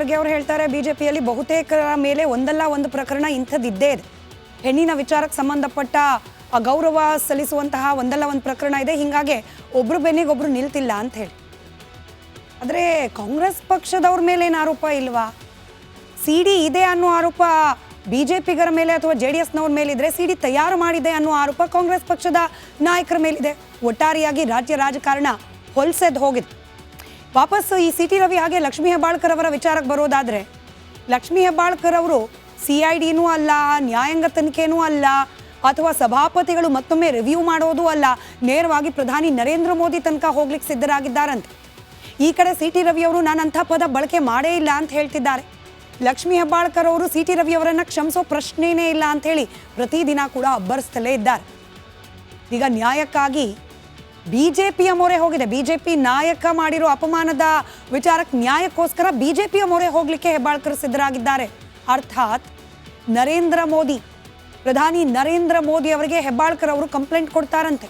ಖರ್ಗೆ ಅವರು ಹೇಳ್ತಾರೆ ಬಿಜೆಪಿಯಲ್ಲಿ ಬಹುತೇಕರ ಮೇಲೆ ಒಂದಲ್ಲ ಒಂದು ಪ್ರಕರಣ ಇಂಥದ್ದಿದ್ದೇ ಇದೆ. ಹೆಣ್ಣಿನ ವಿಚಾರಕ್ಕೆ ಸಂಬಂಧಪಟ್ಟ ಗೌರವ ಸಲ್ಲಿಸುವಂತಹ ಒಂದಲ್ಲ ಒಂದು ಪ್ರಕರಣ ಇದೆ. ಹೀಗಾಗಿ ಒಬ್ರು ಬೆನ್ನಿಗೊಬ್ರು ನಿಲ್ತಿಲ್ಲ ಅಂತ ಹೇಳಿ. ಆದರೆ ಕಾಂಗ್ರೆಸ್ ಪಕ್ಷದವ್ರ ಮೇಲೆ ಏನು ಆರೋಪ ಇಲ್ವಾ? ಸಿಡಿ ಇದೆ ಅನ್ನೋ ಆರೋಪ ಬಿಜೆಪಿಗರ ಮೇಲೆ ಅಥವಾ JDSನವ್ರ ಮೇಲಿದ್ರೆ ಸಿಡಿ ತಯಾರು ಮಾಡಿದೆ ಅನ್ನೋ ಆರೋಪ ಕಾಂಗ್ರೆಸ್ ಪಕ್ಷದ ನಾಯಕರ ಮೇಲಿದೆ. ಒಟ್ಟಾರೆಯಾಗಿ ರಾಜ್ಯ ರಾಜಕಾರಣ ಹೊಲ್ಸೆದ್ದು ಹೋಗಿದೆ. ವಾಪಸ್ ಈ CT ರವಿ ಹಾಗೆ ಲಕ್ಷ್ಮೀ ಹೆಬ್ಬಾಳ್ಕರ್ ಅವರ ವಿಚಾರಕ್ಕೆ ಬರೋದಾದರೆ, ಲಕ್ಷ್ಮೀ ಹೆಬ್ಬಾಳ್ಕರ್ ಅವರು CIDನೂ ಅಲ್ಲ, ನ್ಯಾಯಾಂಗ ತನಿಖೆನೂ ಅಲ್ಲ, ಅಥವಾ ಸಭಾಪತಿಗಳು ಮತ್ತೊಮ್ಮೆ ರಿವ್ಯೂ ಮಾಡೋದು ಅಲ್ಲ, ನೇರವಾಗಿ ಪ್ರಧಾನಿ ನರೇಂದ್ರ ಮೋದಿ ತನಕ ಹೋಗ್ಲಿಕ್ಕೆ ಸಿದ್ಧರಾಗಿದ್ದಾರಂತೆ. ಈ ಕಡೆ CT ರವಿ ಅವರು ನಾನು ಅಂಥ ಪದ ಬಳಕೆ ಮಾಡೇ ಇಲ್ಲ ಅಂತ ಹೇಳ್ತಿದ್ದಾರೆ. ಲಕ್ಷ್ಮೀ ಹೆಬ್ಬಾಳ್ಕರ್ ಅವರು CT ರವಿ ಅವರನ್ನು ಕ್ಷಮಿಸೋ ಪ್ರಶ್ನೆನೇ ಇಲ್ಲ ಅಂತ ಹೇಳಿ ಪ್ರತಿದಿನ ಕೂಡ ಅಬ್ಬರಿಸ್ತಲೇ ಇದ್ದಾರೆ. ಈಗ ನ್ಯಾಯಕ್ಕಾಗಿ ಬಿಜೆಪಿಯ ಮೊರೆ ಹೋಗಿದೆ. ಬಿಜೆಪಿ ನಾಯಕ ಮಾಡಿರೋ ಅಪಮಾನದ ವಿಚಾರಕ್ಕೆ ನ್ಯಾಯಕ್ಕೋಸ್ಕರ ಬಿಜೆಪಿಯ ಮೊರೆ ಹೋಗ್ಲಿಕ್ಕೆ ಹೆಬ್ಬಾಳ್ಕರ್ ಸಿದ್ಧರಾಗಿದ್ದಾರೆ. ಅರ್ಥಾತ್ ನರೇಂದ್ರ ಮೋದಿ, ಪ್ರಧಾನಿ ನರೇಂದ್ರ ಮೋದಿ ಅವರಿಗೆ ಹೆಬ್ಬಾಳ್ಕರ್ ಅವರು ಕಂಪ್ಲೇಂಟ್ ಕೊಡ್ತಾರಂತೆ.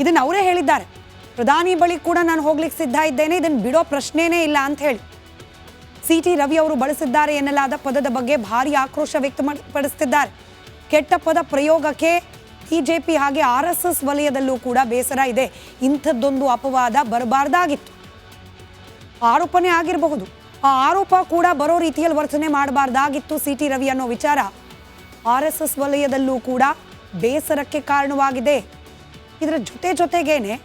ಇದನ್ನು ಅವರೇ ಹೇಳಿದ್ದಾರೆ. ಪ್ರಧಾನಿ ಬಳಿ ಕೂಡ ನಾನು ಹೋಗ್ಲಿಕ್ಕೆ ಸಿದ್ಧ ಇದ್ದೇನೆ, ಇದನ್ನು ಬಿಡೋ ಪ್ರಶ್ನೆನೇ ಇಲ್ಲ ಅಂತ ಹೇಳಿ. CT ರವಿ ಅವರು ಬಳಸಿದ್ದಾರೆ ಎನ್ನಲಾದ ಪದದ ಬಗ್ಗೆ ಭಾರಿ ಆಕ್ರೋಶ ವ್ಯಕ್ತಪಡಿಸುತ್ತಿದ್ದಾರೆ. ಕೆಟ್ಟ ಪದ ಪ್ರಯೋಗಕ್ಕೆ ಬಿಜೆಪಿ ಹಾಗೆ RSS ವಲಯದಲ್ಲೂ ಕೂಡ ಬೇಸರ ಇದೆ. ಇಂಥದ್ದೊಂದು ಅಪವಾದ ಬರಬಾರ್ದಾಗಿತ್ತು. ಆರೋಪನೇ ಆಗಿರಬಹುದು, ಆ ಆರೋಪ ಕೂಡ ಬರೋ ರೀತಿಯಲ್ಲಿ ವರ್ತನೆ ಮಾಡಬಾರ್ದಾಗಿತ್ತು CT ರವಿ ಅನ್ನೋ ವಿಚಾರ RSS ವಲಯದಲ್ಲೂ ಕೂಡ ಬೇಸರಕ್ಕೆ ಕಾರಣವಾಗಿದೆ. ಇದರ ಜೊತೆಗೇನೆ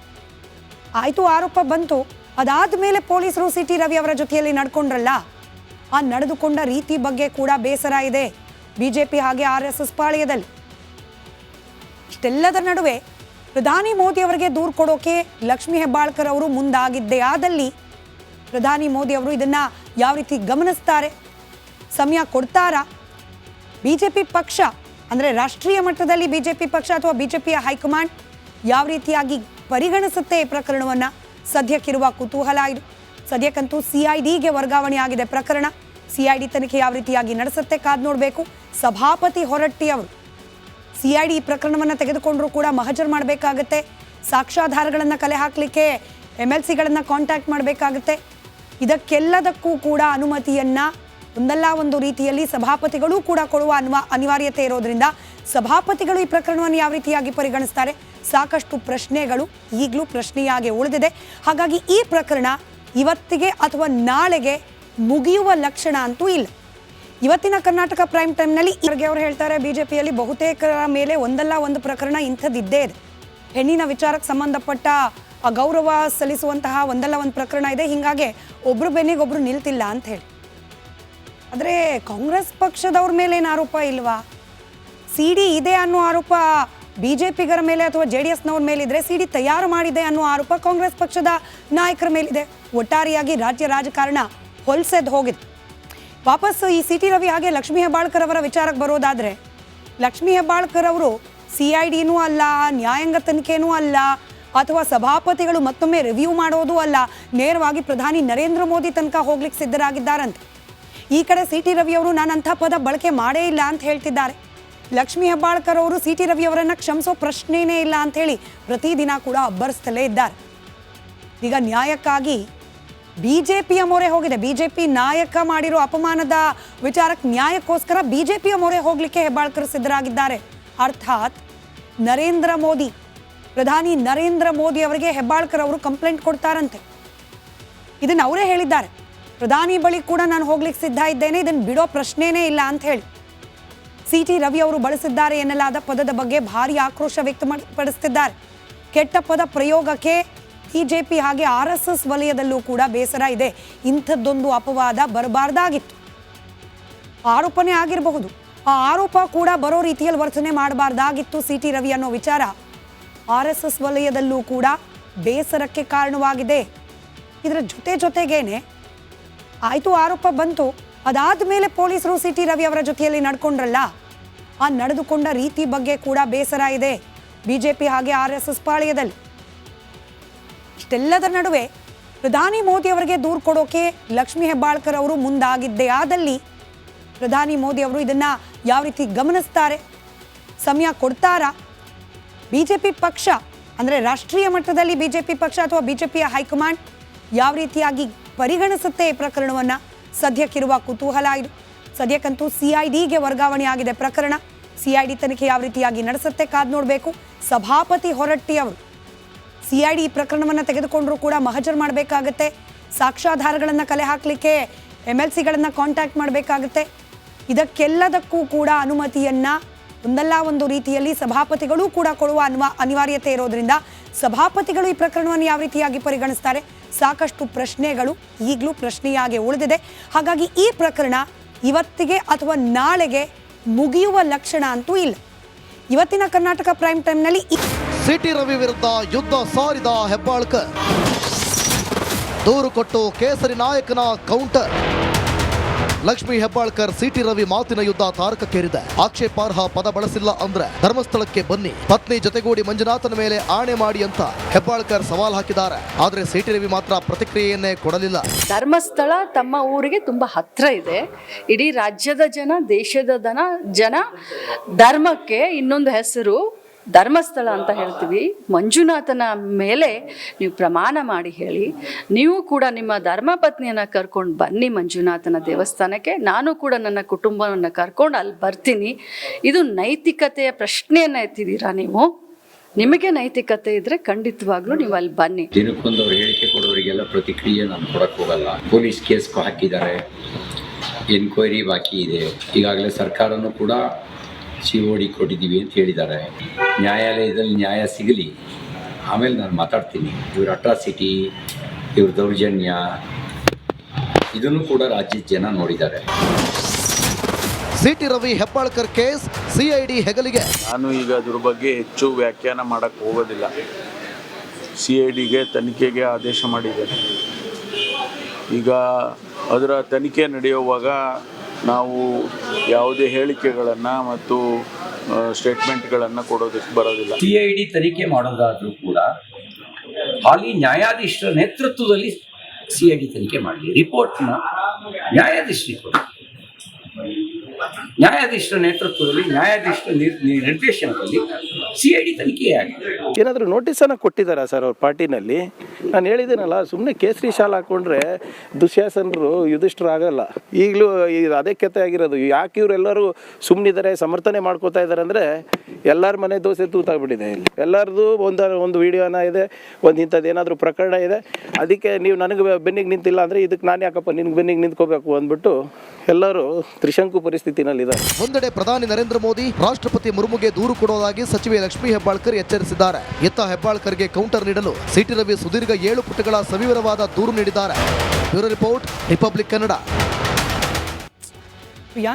ಆಯಿತು, ಆರೋಪ ಬಂತು, ಅದಾದ ಮೇಲೆ ಪೊಲೀಸರು CT ರವಿ ಅವರ ಜೊತೆಯಲ್ಲಿ ನಡ್ಕೊಂಡ್ರಲ್ಲ, ಆ ನಡೆದುಕೊಂಡ ರೀತಿ ಬಗ್ಗೆ ಕೂಡ ಬೇಸರ ಇದೆ ಬಿಜೆಪಿ ಹಾಗೆ RSS ಪಾಳ್ಯದಲ್ಲಿ. ಇಷ್ಟೆಲ್ಲದರ ನಡುವೆ ಪ್ರಧಾನಿ ಮೋದಿ ಅವರಿಗೆ ದೂರು ಕೊಡೋಕೆ ಲಕ್ಷ್ಮೀ ಹೆಬ್ಬಾಳ್ಕರ್ ಅವರು ಮುಂದಾಗಿದ್ದೇ ಆದಲ್ಲಿ ಪ್ರಧಾನಿ ಮೋದಿ ಅವರು ಇದನ್ನು ಯಾವ ರೀತಿ ಗಮನಿಸ್ತಾರೆ, ಸಮಯ ಕೊಡ್ತಾರಾ? ಬಿಜೆಪಿ ಪಕ್ಷ ಅಂದರೆ ರಾಷ್ಟ್ರೀಯ ಮಟ್ಟದಲ್ಲಿ ಬಿಜೆಪಿ ಪಕ್ಷ ಅಥವಾ ಬಿಜೆಪಿಯ ಹೈಕಮಾಂಡ್ ಯಾವ ರೀತಿಯಾಗಿ ಪರಿಗಣಿಸುತ್ತೆ ಈ ಪ್ರಕರಣವನ್ನು? ಸದ್ಯಕ್ಕಿರುವ ಕುತೂಹಲ ಇದು. ಸದ್ಯಕ್ಕಂತೂ CIDಗೆ ವರ್ಗಾವಣೆ ಆಗಿದೆ ಪ್ರಕರಣ. CID ತನಿಖೆ ಯಾವ ರೀತಿಯಾಗಿ ನಡೆಸುತ್ತೆ ಕಾದು ನೋಡಬೇಕು. ಸಭಾಪತಿ ಹೊರಟ್ಟಿ ಅವರು CID ಪ್ರಕರಣವನ್ನು ತೆಗೆದುಕೊಂಡ್ರೂ ಕೂಡ ಮಹಜರ್ ಮಾಡಬೇಕಾಗತ್ತೆ. ಸಾಕ್ಷ್ಯಾಧಾರಗಳನ್ನು ಕಲೆ ಹಾಕಲಿಕ್ಕೆ MLCಗಳನ್ನು ಕಾಂಟ್ಯಾಕ್ಟ್ ಮಾಡಬೇಕಾಗುತ್ತೆ. ಇದಕ್ಕೆಲ್ಲದಕ್ಕೂ ಕೂಡ ಅನುಮತಿಯನ್ನು ಒಂದಲ್ಲ ಒಂದು ರೀತಿಯಲ್ಲಿ ಸಭಾಪತಿಗಳು ಕೂಡ ಕೊಡುವ ಅನಿವಾರ್ಯತೆ ಇರೋದ್ರಿಂದ ಸಭಾಪತಿಗಳು ಈ ಪ್ರಕರಣವನ್ನು ಯಾವ ರೀತಿಯಾಗಿ ಪರಿಗಣಿಸ್ತಾರೆ? ಸಾಕಷ್ಟು ಪ್ರಶ್ನೆಗಳು ಈಗಲೂ ಪ್ರಶ್ನೆಯಾಗಿ ಉಳಿದಿದೆ. ಹಾಗಾಗಿ ಈ ಪ್ರಕರಣ ಇವತ್ತಿಗೆ ಅಥವಾ ನಾಳೆಗೆ ಮುಗಿಯುವ ಲಕ್ಷಣ ಅಂತೂ ಇಲ್ಲ. ಇವತ್ತಿನ ಕರ್ನಾಟಕ ಪ್ರೈಮ್ ಟೈಮ್ನಲ್ಲಿ ಖರ್ಗೆ ಅವರು ಹೇಳ್ತಾರೆ ಬಿಜೆಪಿಯಲ್ಲಿ ಬಹುತೇಕರ ಮೇಲೆ ಒಂದಲ್ಲ ಒಂದು ಪ್ರಕರಣ ಇಂಥದ್ದಿದ್ದೇ ಇದೆ. ಹೆಣ್ಣಿನ ವಿಚಾರಕ್ಕೆ ಸಂಬಂಧಪಟ್ಟ ಗೌರವ ಸಲ್ಲಿಸುವಂತಹ ಒಂದಲ್ಲ ಒಂದು ಪ್ರಕರಣ ಇದೆ. ಹೀಗಾಗಿ ಒಬ್ರು ಬೆನ್ನಿಗೊಬ್ರು ನಿಲ್ತಿಲ್ಲ ಅಂತ ಹೇಳಿ. ಆದರೆ ಕಾಂಗ್ರೆಸ್ ಪಕ್ಷದವ್ರ ಮೇಲೆ ಏನು ಆರೋಪ ಇಲ್ವಾ? CD ಇದೆ ಅನ್ನೋ ಆರೋಪ ಬಿಜೆಪಿಗರ ಮೇಲೆ ಅಥವಾ JDSನವ್ರ ಮೇಲಿದ್ರೆ CD ತಯಾರು ಮಾಡಿದೆ ಅನ್ನೋ ಆರೋಪ ಕಾಂಗ್ರೆಸ್ ಪಕ್ಷದ ನಾಯಕರ ಮೇಲಿದೆ. ಒಟ್ಟಾರೆಯಾಗಿ ರಾಜ್ಯ ರಾಜಕಾರಣ ಹೊಲ್ಸೆದ್ದು ಹೋಗಿದೆ. ವಾಪಸ್ ಈ CT ರವಿ ಹಾಗೆ ಲಕ್ಷ್ಮೀ ಹೆಬ್ಬಾಳ್ಕರ್ ಅವರ ವಿಚಾರಕ್ಕೆ ಬರೋದಾದರೆ, ಲಕ್ಷ್ಮೀ ಹೆಬ್ಬಾಳ್ಕರ್ ಅವರು CIDನೂ ಅಲ್ಲ, ನ್ಯಾಯಾಂಗ ತನಿಖೆನೂ ಅಲ್ಲ, ಅಥವಾ ಸಭಾಪತಿಗಳು ಮತ್ತೊಮ್ಮೆ ರಿವ್ಯೂ ಮಾಡೋದು ಅಲ್ಲ, ನೇರವಾಗಿ ಪ್ರಧಾನಿ ನರೇಂದ್ರ ಮೋದಿ ತನಕ ಹೋಗ್ಲಿಕ್ಕೆ ಸಿದ್ಧರಾಗಿದ್ದಾರಂತೆ. ಈ ಕಡೆ CT ರವಿ ಅವರು ನಾನು ಅಂಥ ಪದ ಬಳಕೆ ಮಾಡೇ ಇಲ್ಲ ಅಂತ ಹೇಳ್ತಿದ್ದಾರೆ. ಲಕ್ಷ್ಮೀ ಹೆಬ್ಬಾಳ್ಕರ್ ಅವರು CT ರವಿ ಅವರನ್ನು ಕ್ಷಮಿಸೋ ಪ್ರಶ್ನೆನೇ ಇಲ್ಲ ಅಂತ ಹೇಳಿ ಪ್ರತಿದಿನ ಕೂಡ ಅಬ್ಬರಿಸ್ತಲೇ ಇದ್ದಾರೆ. ಈಗ ನ್ಯಾಯಕ್ಕಾಗಿ ಬಿಜೆಪಿಯ ಮೊರೆ ಹೋಗಿದೆ. ಬಿಜೆಪಿ ನಾಯಕ ಮಾಡಿರೋ ಅಪಮಾನದ ವಿಚಾರಕ್ಕೆ ನ್ಯಾಯಕ್ಕೋಸ್ಕರ ಬಿಜೆಪಿಯ ಮೊರೆ ಹೋಗ್ಲಿಕ್ಕೆ ಹೆಬ್ಬಾಳ್ಕರ್ ಸಿದ್ಧರಾಗಿದ್ದಾರೆ. ಅರ್ಥಾತ್ ನರೇಂದ್ರ ಮೋದಿ, ಪ್ರಧಾನಿ ನರೇಂದ್ರ ಮೋದಿ ಅವರಿಗೆ ಹೆಬ್ಬಾಳ್ಕರ್ ಅವರು ಕಂಪ್ಲೇಂಟ್ ಕೊಡ್ತಾರಂತೆ. ಇದನ್ನು ಅವರೇ ಹೇಳಿದ್ದಾರೆ. ಪ್ರಧಾನಿ ಬಳಿ ಕೂಡ ನಾನು ಹೋಗ್ಲಿಕ್ಕೆ ಸಿದ್ಧ ಇದ್ದೇನೆ, ಇದನ್ನು ಬಿಡೋ ಪ್ರಶ್ನೆನೇ ಇಲ್ಲ ಅಂತ ಹೇಳಿ. CT ರವಿ ಅವರು ಬಳಸಿದ್ದಾರೆ ಎನ್ನಲಾದ ಪದದ ಬಗ್ಗೆ ಭಾರಿ ಆಕ್ರೋಶ ವ್ಯಕ್ತಪಡಿಸುತ್ತಿದ್ದಾರೆ. ಕೆಟ್ಟ ಪದ ಪ್ರಯೋಗಕ್ಕೆ ಬಿಜೆಪಿ ಹಾಗೆ RSS ವಲಯದಲ್ಲೂ ಕೂಡ ಬೇಸರ ಇದೆ. ಇಂಥದ್ದೊಂದು ಅಪವಾದ ಬರಬಾರ್ದಾಗಿತ್ತು. ಆರೋಪನೇ ಆಗಿರಬಹುದು, ಆ ಆರೋಪ ಕೂಡ ಬರೋ ರೀತಿಯಲ್ಲಿ ವರ್ತನೆ ಮಾಡಬಾರ್ದಾಗಿತ್ತು CT ರವಿ ಅನ್ನೋ ವಿಚಾರ RSS ವಲಯದಲ್ಲೂ ಕೂಡ ಬೇಸರಕ್ಕೆ ಕಾರಣವಾಗಿದೆ. ಇದರ ಜೊತೆಗೇನೆ ಆಯಿತು, ಆರೋಪ ಬಂತು, ಅದಾದ ಮೇಲೆ ಪೊಲೀಸರು CT ರವಿ ಅವರ ಜೊತೆಯಲ್ಲಿ ನಡ್ಕೊಂಡ್ರಲ್ಲ, ಆ ನಡೆದುಕೊಂಡ ರೀತಿ ಬಗ್ಗೆ ಕೂಡ ಬೇಸರ ಇದೆ ಬಿಜೆಪಿ ಹಾಗೆ RSS ಪಾಳ್ಯದಲ್ಲಿ. ಇಷ್ಟೆಲ್ಲದರ ನಡುವೆ ಪ್ರಧಾನಿ ಮೋದಿ ಅವರಿಗೆ ದೂರು ಕೊಡೋಕೆ ಲಕ್ಷ್ಮೀ ಹೆಬ್ಬಾಳ್ಕರ್ ಅವರು ಮುಂದಾಗಿದ್ದೇ ಆದಲ್ಲಿ ಪ್ರಧಾನಿ ಮೋದಿ ಅವರು ಇದನ್ನು ಯಾವ ರೀತಿ ಗಮನಿಸ್ತಾರೆ, ಸಮಯ ಕೊಡ್ತಾರಾ? ಬಿಜೆಪಿ ಪಕ್ಷ ಅಂದರೆ ರಾಷ್ಟ್ರೀಯ ಮಟ್ಟದಲ್ಲಿ ಬಿಜೆಪಿ ಪಕ್ಷ ಅಥವಾ ಬಿಜೆಪಿಯ ಹೈಕಮಾಂಡ್ ಯಾವ ರೀತಿಯಾಗಿ ಪರಿಗಣಿಸುತ್ತೆ ಈ ಪ್ರಕರಣವನ್ನು? ಸದ್ಯಕ್ಕಿರುವ ಕುತೂಹಲ ಇದು. ಸದ್ಯಕ್ಕಂತೂ CIDಗೆ ವರ್ಗಾವಣೆ ಆಗಿದೆ ಪ್ರಕರಣ. CID ತನಿಖೆ ಯಾವ ರೀತಿಯಾಗಿ ನಡೆಸುತ್ತೆ ಕಾದ್ ನೋಡಬೇಕು. ಸಭಾಪತಿ ಹೊರಟ್ಟಿ ಅವರು CID ಈ ಪ್ರಕರಣವನ್ನು ತೆಗೆದುಕೊಂಡ್ರೂ ಕೂಡ ಮಹಜರ್ ಮಾಡಬೇಕಾಗತ್ತೆ. ಸಾಕ್ಷ್ಯಾಧಾರಗಳನ್ನು ಕಲೆ ಹಾಕಲಿಕ್ಕೆ MLCಗಳನ್ನು ಕಾಂಟ್ಯಾಕ್ಟ್ ಮಾಡಬೇಕಾಗುತ್ತೆ. ಇದಕ್ಕೆಲ್ಲದಕ್ಕೂ ಕೂಡ ಅನುಮತಿಯನ್ನ ಒಂದಲ್ಲ ಒಂದು ರೀತಿಯಲ್ಲಿ ಸಭಾಪತಿಗಳು ಕೂಡ ಕೊಡುವ ಅನಿವಾರ್ಯತೆ ಇರೋದ್ರಿಂದ ಸಭಾಪತಿಗಳು ಈ ಪ್ರಕರಣವನ್ನು ಯಾವ ರೀತಿಯಾಗಿ ಪರಿಗಣಿಸ್ತಾರೆ, ಸಾಕಷ್ಟು ಪ್ರಶ್ನೆಗಳು ಈಗಲೂ ಪ್ರಶ್ನೆಯಾಗಿ ಉಳಿದಿದೆ. ಹಾಗಾಗಿ ಈ ಪ್ರಕರಣ ಇವತ್ತಿಗೆ ಅಥವಾ ನಾಳೆಗೆ ಮುಗಿಯುವ ಲಕ್ಷಣ ಅಂತೂ ಇಲ್ಲ. ಇವತ್ತಿನ ಕರ್ನಾಟಕ ಪ್ರೈಮ್ ಟೈಮ್ನಲ್ಲಿ ಸಿಟಿ ರವಿ ವಿರುದ್ಧ ಯುದ್ಧ ಸಾರಿದ ಹೆಬ್ಬಾಳ್ಕರ್, ದೂರು ಕೊಟ್ಟು ಕೇಸರಿ ನಾಯಕನ ಕೌಂಟರ್. ಲಕ್ಷ್ಮೀ ಹೆಬ್ಬಾಳ್ಕರ್ ಸಿಟಿ ರವಿ ಮಾತಿನ ಯುದ್ಧ ತಾರಕಕ್ಕೇರಿದೆ. ಆಕ್ಷೇಪಾರ್ಹ ಪದ ಬಳಸಿಲ್ಲ ಅಂದ್ರೆ ಧರ್ಮಸ್ಥಳಕ್ಕೆ ಬನ್ನಿ, ಪತ್ನಿ ಜೊತೆಗೂಡಿ ಮಂಜುನಾಥನ ಮೇಲೆ ಆಣೆ ಮಾಡಿ ಅಂತ ಹೆಬ್ಬಾಳ್ಕರ್ ಸವಾಲ್ ಹಾಕಿದ್ದಾರೆ. ಆದ್ರೆ ಸಿಟಿ ರವಿ ಮಾತ್ರ ಪ್ರತಿಕ್ರಿಯೆಯನ್ನೇ ಕೊಡಲಿಲ್ಲ. ಧರ್ಮಸ್ಥಳ ತಮ್ಮ ಊರಿಗೆ ತುಂಬಾ ಹತ್ರ ಇದೆ. ಇಡೀ ರಾಜ್ಯದ ಜನ, ದೇಶದ ಜನ ಧರ್ಮಕ್ಕೆ ಇನ್ನೊಂದು ಹೆಸರು ಧರ್ಮಸ್ಥಳ ಅಂತ ಹೇಳ್ತೀವಿ. ಮಂಜುನಾಥನ ಮೇಲೆ ನೀವು ಪ್ರಮಾಣ ಮಾಡಿ ಹೇಳಿ, ನೀವು ಕೂಡ ನಿಮ್ಮ ಧರ್ಮಪತ್ನಿಯನ್ನು ಕರ್ಕೊಂಡು ಬನ್ನಿ ಮಂಜುನಾಥನ ದೇವಸ್ಥಾನಕ್ಕೆ, ನಾನು ಕೂಡ ನನ್ನ ಕುಟುಂಬವನ್ನು ಕರ್ಕೊಂಡು ಅಲ್ಲಿ ಬರ್ತೀನಿ. ಇದು ನೈತಿಕತೆಯ ಪ್ರಶ್ನೆಯನ್ನು ಎತ್ತಿದ್ದೀರಾ ನೀವು? ನಿಮಗೆ ನೈತಿಕತೆ ಇದ್ರೆ ಖಂಡಿತವಾಗ್ಲೂ ನೀವು ಅಲ್ಲಿ ಬನ್ನಿ. ದಿನಕ್ಕೊಂದವ್ರು ಹೇಳಿಕೆ ಕೊಡೋರಿಗೆಲ್ಲ ಪ್ರತಿಕ್ರಿಯೆ ನಾನು ಕೊಡಕ್ಕೆ ಹೋಗಲ್ಲ. ಪೊಲೀಸ್ ಕೇಸ್ ಹಾಕಿದ್ದಾರೆ, ಎನ್ಕ್ವೈರಿ ಬಾಕಿ ಇದೆ. ಈಗಾಗಲೇ ಸರ್ಕಾರನೂ ಕೂಡ COD ಕೊಟ್ಟಿದ್ದೀವಿ ಅಂತ ಹೇಳಿದ್ದಾರೆ. ನ್ಯಾಯಾಲಯದಲ್ಲಿ ನ್ಯಾಯ ಸಿಗಲಿ, ಆಮೇಲೆ ನಾನು ಮಾತಾಡ್ತೀನಿ. ಇವ್ರ ಅಟ್ರಾಸಿಟಿ, ಇವ್ರ ದೌರ್ಜನ್ಯ, ಇದನ್ನು ಕೂಡ ರಾಜ್ಯದ ಜನ ನೋಡಿದ್ದಾರೆ. City Ravi Hebbalkar case CID ಹೆಗಲಿಗೆ. ನಾನು ಈಗ ಅದ್ರ ಬಗ್ಗೆ ಹೆಚ್ಚು ವ್ಯಾಖ್ಯಾನ ಮಾಡೋಕ್ಕೆ ಹೋಗೋದಿಲ್ಲ. CIDಗೆ ತನಿಖೆಗೆ ಆದೇಶ ಮಾಡಿದ್ದೇನೆ. ಈಗ ಅದರ ತನಿಖೆ ನಡೆಯುವಾಗ ನಾವು ಯಾವುದೇ ಹೇಳಿಕೆಗಳನ್ನು ಮತ್ತು ಸ್ಟೇಟ್ಮೆಂಟ್ಗಳನ್ನು ಕೊಡೋದಕ್ಕೆ ಬರೋದಿಲ್ಲ. CID ತನಿಖೆ ಮಾಡೋದಾದರೂ ಕೂಡ ಹಾಲಿ ನ್ಯಾಯಾಧೀಶರ ನೇತೃತ್ವದಲ್ಲಿ CID ತನಿಖೆ ಮಾಡಲಿ. ರಿಪೋರ್ಟ್ನ ನ್ಯಾಯಾಧೀಶರಿಗೆ ಕೊಡಿ. ನ್ಯಾಯಾಧೀಶರ ನೇತೃತ್ವದಲ್ಲಿ, ನ್ಯಾಯಾಧೀಶರ ನಿರ್ದೇಶನದಲ್ಲಿ CID ತನಿಖೆ ಆಗಿದೆ. ಏನಾದರೂ ನೋಟಿಸನ್ನು ಕೊಟ್ಟಿದ್ದಾರಾ ಸರ್ ಅವ್ರ ಪಾರ್ಟಿನಲ್ಲಿ? ನಾನು ಹೇಳಿದ್ದೀನಲ್ಲ, ಸುಮ್ಮನೆ ಕೇಸರಿ ಶಾಲ್ ಹಾಕ್ಕೊಂಡ್ರೆ ದುಶ್ಯಾಸನರು ಯುಧಿಷ್ಠರು ಆಗಲ್ಲ. ಈಗಲೂ ಅದೇ ಕತೆ ಆಗಿರೋದು. ಯಾಕೆ ಇವರೆಲ್ಲರೂ ಸುಮ್ಮನಿದ್ದಾರೆ, ಸಮರ್ಥನೆ ಮಾಡ್ಕೋತಾ ಇದ್ದಾರೆ ಅಂದರೆ ಎಲ್ಲರ ಮನೆ ದೋಸೆ ತೂತಾಗ್ಬಿಟ್ಟಿದೆ. ಇಲ್ಲಿ ಎಲ್ಲರದು ಒಂದು ವಿಡಿಯೋನ ಇದೆ, ಒಂದು ಇಂಥದ್ದು ಏನಾದರೂ ಪ್ರಕರಣ ಇದೆ. ಅದಕ್ಕೆ ನೀವು ನನಗೆ ಬೆನ್ನಿಗೆ ನಿಂತಿಲ್ಲ ಅಂದರೆ ಇದಕ್ಕೆ ನಾನು ಯಾಕಪ್ಪ ನಿನ್ಗೆ ಬೆನ್ನಿಗೆ ನಿಂತ್ಕೋಬೇಕು ಅಂದ್ಬಿಟ್ಟು ಎಲ್ಲರೂ ತ್ರಿಶಂಕು ಪರಿಸ್ಥಿತಿನಲ್ಲಿದ್ದಾರೆ. ಒಂದೆಡೆ ಪ್ರಧಾನಿ ನರೇಂದ್ರ ಮೋದಿ ರಾಷ್ಟ್ರಪತಿ ಮುರ್ಮುಗೆ ದೂರು ಕೊಡುವುದಾಗಿ ಸಚಿವೆ ಲಕ್ಷ್ಮೀ ಹೆಬ್ಬಾಳ್ಕರ್ ಎಚ್ಚರಿಸಿದ್ದಾರೆ. ಇತ್ತ ಹೆಬ್ಬಾಳ್ಕರ್ಗೆ ಕೌಂಟರ್ ನೀಡಲು ಸಿಟಿ ರವಿ ಸುದೀರ್ಘ 7 ಪುಟಗಳ ಸವಿವರವಾದ ದೂರು ನೀಡಿದ್ದಾರೆ. Bureau report, Republic Kannada. Priyanka